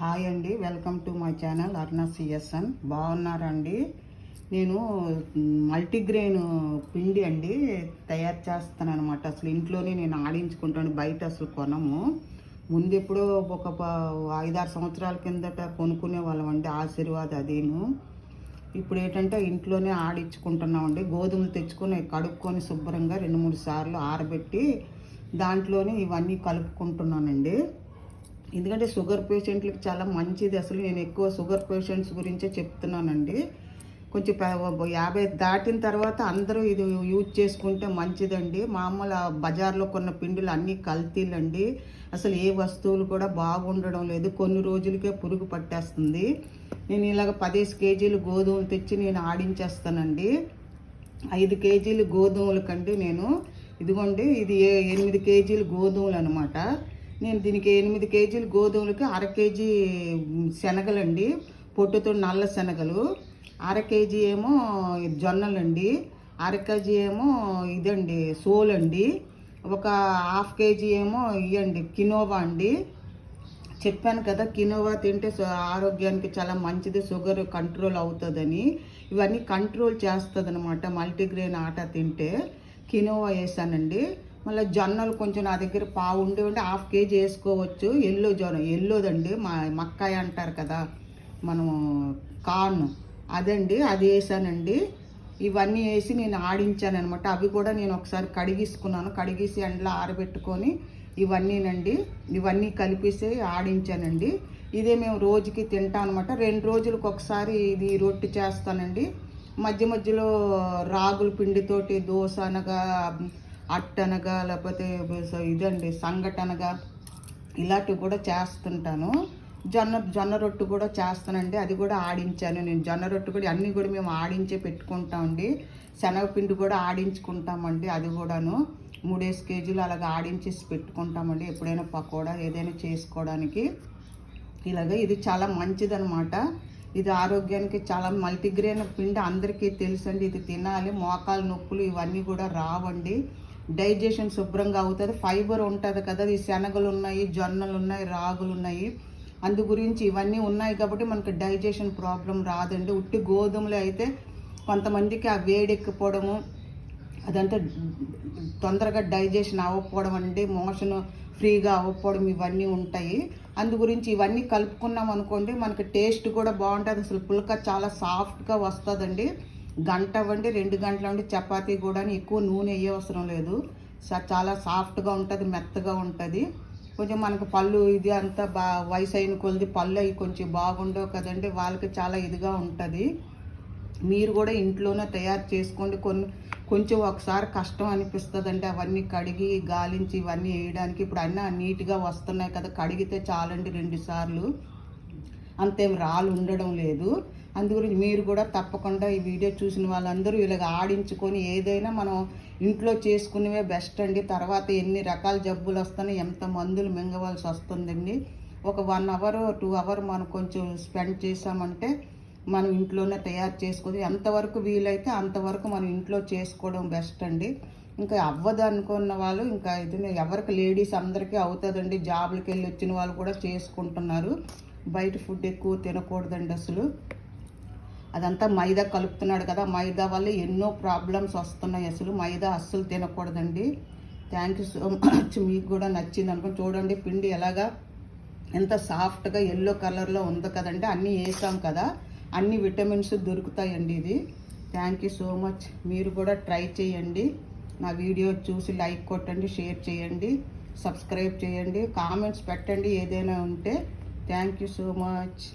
Hi అండి, welcome to my channel అర్ణ CSN. బాగున్నారండి? నేను మల్టీగ్రెయిన్ పిండి అండి తయారు చేస్తాను అనమాట. అసలు ఇంట్లోనే నేను ఆడించుకుంటాను, బయట అసలు కొనము. ముందు ఎప్పుడో ఒక 5-6 సంవత్సరాల కిందట కొనుక్కునే వాళ్ళం అండి, ఆశీర్వాద్ అదేను. ఇప్పుడు ఏంటంటే ఇంట్లోనే ఆడించుకుంటున్నామండి. గోధుమలు తెచ్చుకొని కడుక్కొని శుభ్రంగా 2-3 సార్లు ఆరబెట్టి దాంట్లోనే ఇవన్నీ కలుపుకుంటున్నానండి. ఎందుకంటే షుగర్ పేషెంట్లకి చాలా మంచిది. అసలు నేను ఎక్కువ షుగర్ పేషెంట్స్ గురించే చెప్తున్నానండి. కొంచెం 50 దాటిన తర్వాత అందరూ ఇది యూజ్ చేసుకుంటే మంచిదండి. మామూలు బజార్లో కొన్న పిండిలు అన్నీ కల్తీలండి. అసలు ఏ వస్తువులు కూడా బాగుండడం లేదు, కొన్ని రోజులకే పురుగు పట్టేస్తుంది. నేను ఇలాగ 10 కేజీలు గోధుమలు తెచ్చి నేను ఆడించేస్తానండి. 5 కేజీలు గోధుమలకండి నేను ఇదిగోండి, ఇది 8 కేజీలు గోధుమలు అనమాట. నేను దీనికి 8 కేజీలు గోధుమలకి 1/2 కేజీ శనగలండి, పొట్టుతో నల్ల శనగలు, 1/2 కేజీ ఏమో జొన్నలండి, 1/2 కేజీ ఏమో ఇదండి సోలండి, ఒక 1/2 కేజీ ఏమో ఇవ్వండి కినోవా అండి. చెప్పాను కదా, కినోవా తింటే ఆరోగ్యానికి చాలా మంచిది, షుగర్ కంట్రోల్ అవుతుందని. ఇవన్నీ కంట్రోల్ చేస్తుంది అనమాట మల్టీగ్రెయిన్ ఆటా తింటే. కినోవా వేసానండి. మళ్ళీ జొన్నలు కొంచెం నా దగ్గర పావు ఉండి 1/2 కేజీ వేసుకోవచ్చు. ఎల్లోదండి, మక్కాయ అంటారు కదా మనము, కార్న్ అదండి, అది వేసానండి. ఇవన్నీ వేసి నేను ఆడించాను అనమాట. అవి కూడా నేను ఒకసారి కడిగేసుకున్నాను, కడిగేసి ఎండలో ఆరబెట్టుకొని ఇవన్నీ కలిపేసి ఆడించానండి. ఇదే మేము రోజుకి తింటాం అనమాట. 2 రోజులకు ఒకసారి ఇది రొట్టె చేస్తానండి. మధ్య మధ్యలో రాగుల పిండితోటి దోశ అనగా, అట్టనగా, లేకపోతే ఇదండి సంగటనగా, ఇలాంటివి కూడా చేస్తుంటాను. జొన్న రొట్టు కూడా చేస్తానండి, అది కూడా ఆడించాను నేను. జొన్న రొట్టు కూడా అన్నీ కూడా మేము ఆడించే పెట్టుకుంటామండి. శనగపిండి కూడా ఆడించుకుంటామండి, అది కూడాను 3 కేజీలు అలాగ ఆడించేసి పెట్టుకుంటామండి. ఎప్పుడైనా పకోడా ఏదైనా చేసుకోవడానికి ఇలాగ. ఇది చాలా మంచిదనమాట. ఇది ఆరోగ్యానికి చాలా మల్టీగ్రెయిన్ పిండి అందరికీ తెలుసండి. ఇది తినాలి, మోకాలు నొప్పులు ఇవన్నీ కూడా రావండి. డైజెషన్ శుభ్రంగా అవుతుంది, ఫైబర్ ఉంటుంది కదా. ఈ శనగలు ఉన్నాయి, జొన్నలు ఉన్నాయి, రాగులు ఉన్నాయి, అందు గురించి ఇవన్నీ ఉన్నాయి కాబట్టి మనకి డైజెషన్ ప్రాబ్లం రాదండి. ఉట్టి గోధుమలు అయితే కొంతమందికి ఆ వేడెక్కిపోవడము, అదంతా తొందరగా డైజెషన్ అవ్వకపోవడం అండి, మోషన్ ఫ్రీగా అవ్వకపోవడం ఇవన్నీ ఉంటాయి. అందు గురించి ఇవన్నీ కలుపుకున్నాం అనుకోండి, మనకి టేస్ట్ కూడా బాగుంటుంది. అసలు పుల్క చాలా సాఫ్ట్గా వస్తుందండి. 1 గంట అవ్వండి, 2 గంటలు అవ్వండి, చపాతీ కూడా ఎక్కువ నూనె వేయవసరం లేదు. చాలా సాఫ్ట్గా ఉంటుంది, మెత్తగా ఉంటుంది. కొంచెం మనకు పళ్ళు ఇది అంతా వయసు అయిన కొద్ది పళ్ళు అవి కొంచెం బాగుండవు కదండి, వాళ్ళకి చాలా ఇదిగా ఉంటుంది. మీరు కూడా ఇంట్లోనే తయారు చేసుకోండి. కొంచెం ఒకసారి కష్టం అనిపిస్తుందండి, అవన్నీ కడిగి గాలించి ఇవన్నీ వేయడానికి. ఇప్పుడు అన్నీ నీట్గా వస్తున్నాయి కదా, కడిగితే చాలండి 2 సార్లు, అంతేం రాళ్ళు ఉండడం లేదు. అందుగురించి మీరు కూడా తప్పకుండా ఈ వీడియో చూసిన వాళ్ళందరూ ఇలాగ ఆడించుకొని ఏదైనా మనం ఇంట్లో చేసుకునేవే బెస్ట్ అండి. తర్వాత ఎన్ని రకాల జబ్బులు వస్తున్నాయి, ఎంత మందులు మింగవలసి వస్తుందండి. ఒక 1 అవర్ 2 అవర్ మనం కొంచెం స్పెండ్ చేసామంటే మనం ఇంట్లోనే తయారు చేసుకొని, ఎంతవరకు వీలైతే అంతవరకు మనం ఇంట్లో చేసుకోవడం బెస్ట్ అండి. ఇంకా అవ్వదు అనుకున్న వాళ్ళు ఇంకా ఇది ఎవరికి, లేడీస్ అందరికీ అవుతుందండి. జాబులకి వెళ్ళి వచ్చిన వాళ్ళు కూడా చేసుకుంటున్నారు. బయట ఫుడ్ ఎక్కువ తినకూడదండి అసలు. అదంతా మైదా కలుపుతున్నాడు కదా, మైదా వల్ల ఎన్నో ప్రాబ్లమ్స్ వస్తున్నాయి. అసలు మైదా అస్సలు తినకూడదండి. Thank you so much. మీకు కూడా నచ్చింది అనుకో. చూడండి పిండి ఎలాగా ఎంత సాఫ్ట్గా ఎల్లో కలర్లో ఉంది కదండి. అన్నీ వేసాం కదా, అన్ని విటమిన్స్ దొరుకుతాయండి ఇది. Thank you so much. మీరు కూడా ట్రై చేయండి. నా వీడియో చూసి లైక్ కొట్టండి, షేర్ చేయండి, సబ్స్క్రైబ్ చేయండి, కామెంట్స్ పెట్టండి ఏదైనా ఉంటే. Thank you so much.